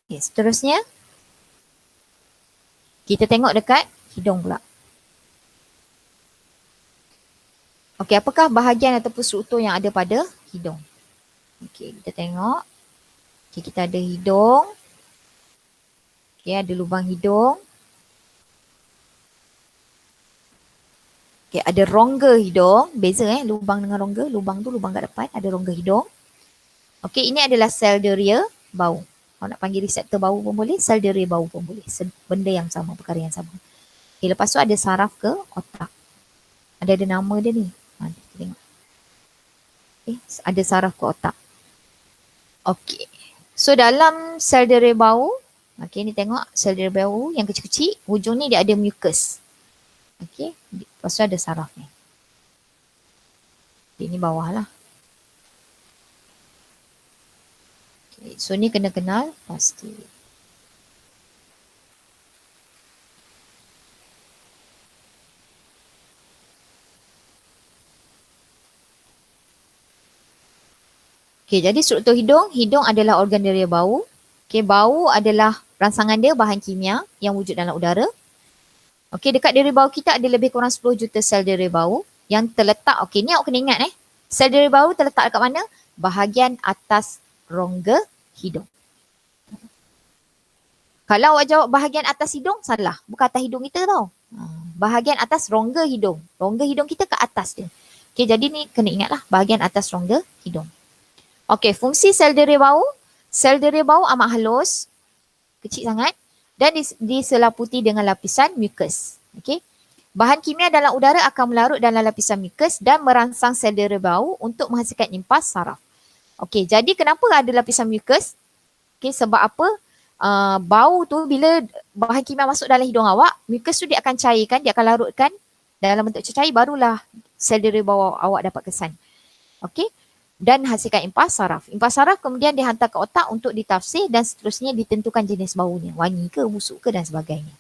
Okay, seterusnya, kita tengok dekat hidung pula. Okey, apakah bahagian ataupun struktur yang ada pada hidung? Okey, kita tengok. Okey, kita ada hidung. Okey, ada lubang hidung. Okey, ada rongga hidung. Beza lubang dengan rongga. Lubang tu lubang kat depan, ada rongga hidung. Okey, ini adalah sel deria bau. Kalau nak panggil reseptor bau pun boleh, sel deria bau pun boleh. Benda yang sama, perkara yang sama. Okey, lepas tu ada saraf ke otak. Ada nama dia ni. Kita tengok. Okey, ada saraf ke otak. Okey. So dalam sel deria bau, okey ni tengok sel deria bau yang kecil-kecil, hujung ni dia ada mucus. Okey, lepas tu ada saraf ni. Ini bawah lah. Okay, so ni kena kenal pasti. Okay, jadi struktur hidung. Hidung adalah organ deria bau. Okay, bau adalah rangsangan dia, bahan kimia yang wujud dalam udara. Okay, dekat deria bau kita ada lebih kurang 10 juta sel deria bau yang terletak. Okay, ni awak kena ingat sel deria bau terletak dekat mana? Bahagian atas rongga hidung. Kalau awak jawab bahagian atas hidung, salah. Bukan atas hidung kita tau. Bahagian atas rongga hidung. Rongga hidung kita ke atas dia. Okay, jadi ni kena ingatlah bahagian atas rongga hidung. Okay, fungsi sel deria bau. Sel deria bau amat halus, kecil sangat dan diselaputi dengan lapisan mucus. Okay. Bahan kimia dalam udara akan melarut dalam lapisan mucus dan merangsang sel deria bau untuk menghasilkan impas saraf. Okay, jadi kenapa ada lapisan mucus? Okay, sebab apa? Bau tu bila bahan kimia masuk dalam hidung awak, mucus tu dia akan cairkan, dia akan larutkan dalam bentuk cair, barulah sel deria bau awak dapat kesan. Okey, dan hasilkan impas saraf. Impas saraf kemudian dihantar ke otak untuk ditafsir dan seterusnya ditentukan jenis baunya, wangi ke, busuk ke dan sebagainya.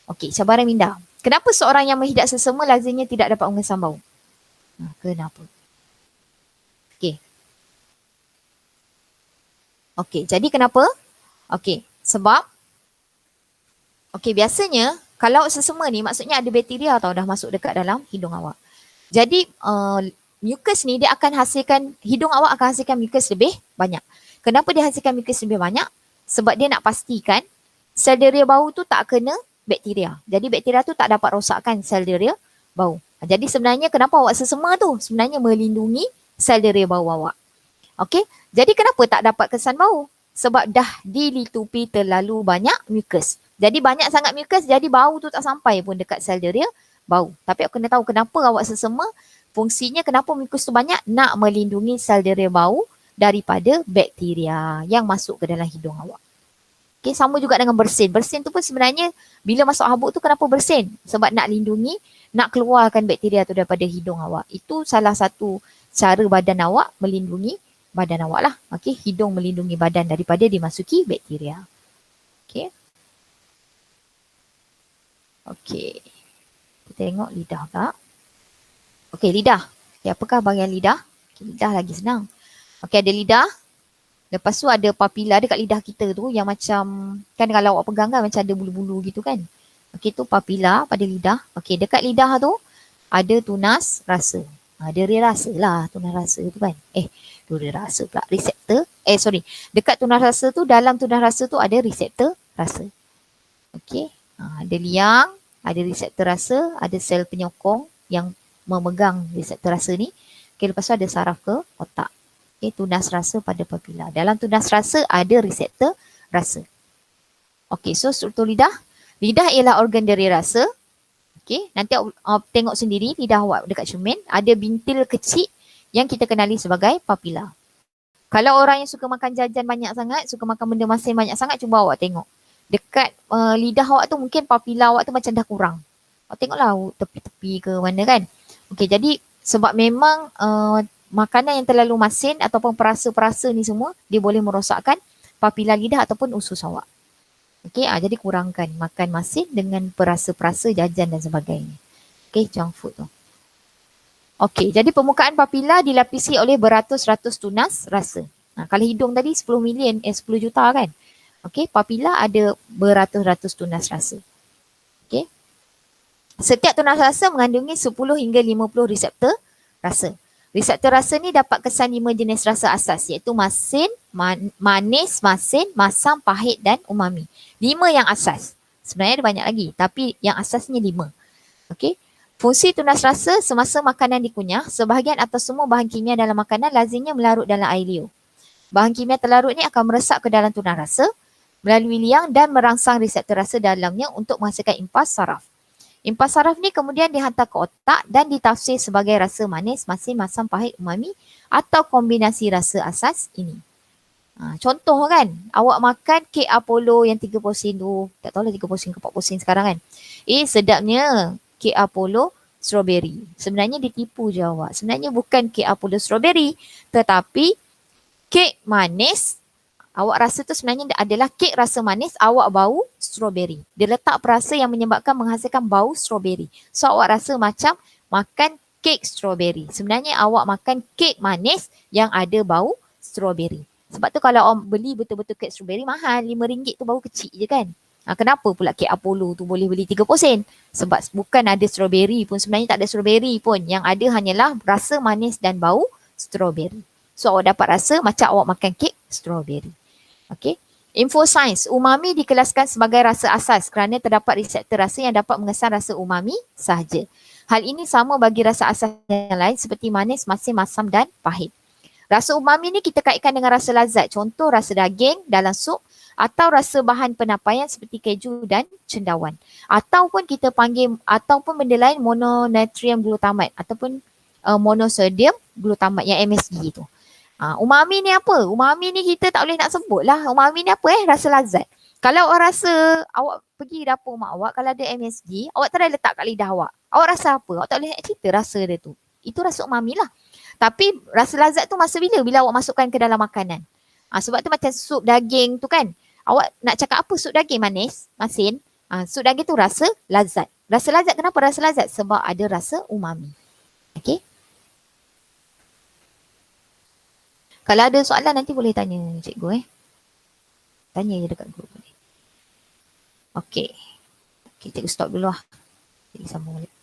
Okey, cabaran minda. Kenapa seorang yang menghidap sesama lazimnya tidak dapat mengesan bau? Kenapa? Okey. Okey, jadi kenapa? Okey, sebab biasanya kalau sesama ni maksudnya ada bakteria tau dah masuk dekat dalam hidung awak. Jadi mucus ni dia akan hasilkan, hidung awak akan hasilkan mucus lebih banyak. Kenapa dia hasilkan mucus lebih banyak? Sebab dia nak pastikan sel deria bau tu tak kena bakteria. Jadi bakteria tu tak dapat rosakkan sel deria bau. Jadi sebenarnya kenapa awak sesama tu? Sebenarnya melindungi sel deria bau awak. Okey, jadi kenapa tak dapat kesan bau? Sebab dah dilitupi terlalu banyak mucus. Jadi banyak sangat mucus, jadi bau tu tak sampai pun dekat sel deria bau. Tapi aku kena tahu kenapa awak sesama, fungsinya kenapa mucus tu banyak? Nak melindungi sel deria bau daripada bakteria yang masuk ke dalam hidung awak. Okay, sama juga dengan bersin. Bersin tu pun sebenarnya bila masuk habuk tu kenapa bersin? Sebab nak lindungi, nak keluarkan bakteria tu daripada hidung awak. Itu salah satu cara badan awak melindungi badan awak lah. Okay, hidung melindungi badan daripada dimasuki bakteria. Okay. Okay. Kita tengok lidah tak? Okay, lidah. Okay, apakah bahagian lidah? Okay, lidah lagi senang. Okay, ada lidah. Lepas tu ada papila dekat lidah kita tu yang macam, kan kalau awak pegang kan macam ada bulu-bulu gitu kan. Okay, tu papila pada lidah. Okay, dekat lidah tu ada tunas rasa. Dia rasa lah tunas rasa tu kan. Dia rasa pula. Reseptor. Dekat tunas rasa tu, dalam tunas rasa tu ada reseptor rasa. Okay. Ada liang, ada reseptor rasa, ada sel penyokong yang memegang reseptor rasa ni. Okay, lepas tu ada saraf ke otak. Okay, tunas rasa pada papila. Dalam tunas rasa ada reseptor rasa. Okay, so struktur lidah. Lidah ialah organ dari rasa. Okay, nanti tengok sendiri lidah awak dekat cermin. Ada bintil kecil yang kita kenali sebagai papila. Kalau orang yang suka makan jajan banyak sangat, suka makan benda masin banyak sangat, cuba awak tengok. Dekat lidah awak tu mungkin papila awak tu macam dah kurang. Awak tengoklah tepi-tepi ke mana kan. Okay, jadi sebab memang makanan yang terlalu masin ataupun perasa-perasa ni semua, dia boleh merosakkan papila lidah ataupun usus awak. Okey, jadi kurangkan makan masin dengan perasa-perasa jajan dan sebagainya. Okey, junk food tu. Okey, jadi permukaan papila dilapisi oleh beratus-ratus tunas rasa. Kalau hidung tadi 10 juta kan. Okey, papila ada beratus-ratus tunas rasa. Okey. Setiap tunas rasa mengandungi 10 hingga 50 reseptor rasa. Reseptor rasa ni dapat kesan 5 jenis rasa asas iaitu masin, manis, masin, masam, pahit dan umami. 5 yang asas. Sebenarnya ada banyak lagi tapi yang asasnya 5. Okey. Fungsi tunas rasa semasa makanan dikunyah, sebahagian atau semua bahan kimia dalam makanan lazimnya melarut dalam air liur. Bahan kimia terlarut ni akan meresap ke dalam tunas rasa melalui liang dan merangsang reseptor rasa dalamnya untuk menghasilkan impas saraf. Impas saraf ni kemudian dihantar ke otak dan ditafsir sebagai rasa manis, masin, masam, pahit, umami atau kombinasi rasa asas ini. Contoh kan, awak makan kek Apollo yang 30 sen tu, tak tahulah 30 sen ke 40 sen sekarang kan. Sedapnya kek Apollo strawberry. Sebenarnya ditipu je awak. Sebenarnya bukan kek Apollo strawberry, tetapi kek manis. Awak rasa tu sebenarnya adalah kek rasa manis, awak bau strawberry. Dia letak perasa yang menyebabkan menghasilkan bau strawberry. So awak rasa macam makan kek strawberry. Sebenarnya awak makan kek manis yang ada bau strawberry. Sebab tu kalau orang beli betul-betul kek strawberry mahal, RM5 tu baru kecil je kan. Kenapa pula kek Apollo tu boleh beli 30 sen? Sebab bukan ada strawberry pun, sebenarnya tak ada strawberry pun. Yang ada hanyalah rasa manis dan bau strawberry. So awak dapat rasa macam awak makan kek strawberry. Okey. Info sains, umami dikelaskan sebagai rasa asas kerana terdapat reseptor rasa yang dapat mengesan rasa umami sahaja. Hal ini sama bagi rasa asas yang lain seperti manis, masin, masam dan pahit. Rasa umami ni kita kaitkan dengan rasa lazat. Contoh rasa daging dalam sup atau rasa bahan penapaian seperti keju dan cendawan. Ataupun kita panggil, ataupun benda lain mononatrium glutamat ataupun monosodium glutamat yang MSG tu. Umami ni apa? Umami ni kita tak boleh nak sebut lah. Umami ni apa rasa lazat. Kalau awak rasa, awak pergi dapur mak awak, kalau ada MSG, awak try letak kat lidah awak. Awak rasa apa? Awak tak boleh nak cerita rasa dia tu. Itu rasa umami lah. Tapi rasa lazat tu masa bila? Bila awak masukkan ke dalam makanan. Sebab tu macam sup daging tu kan. Awak nak cakap apa sup daging manis, masin. Sup daging tu rasa lazat. Rasa lazat kenapa rasa lazat? Sebab ada rasa umami. Okay. Kalau ada soalan nanti boleh tanya cikgu Tanya je dekat grup boleh. Okay. Okay, cikgu stop dulu lah. Cikgu sambung balik.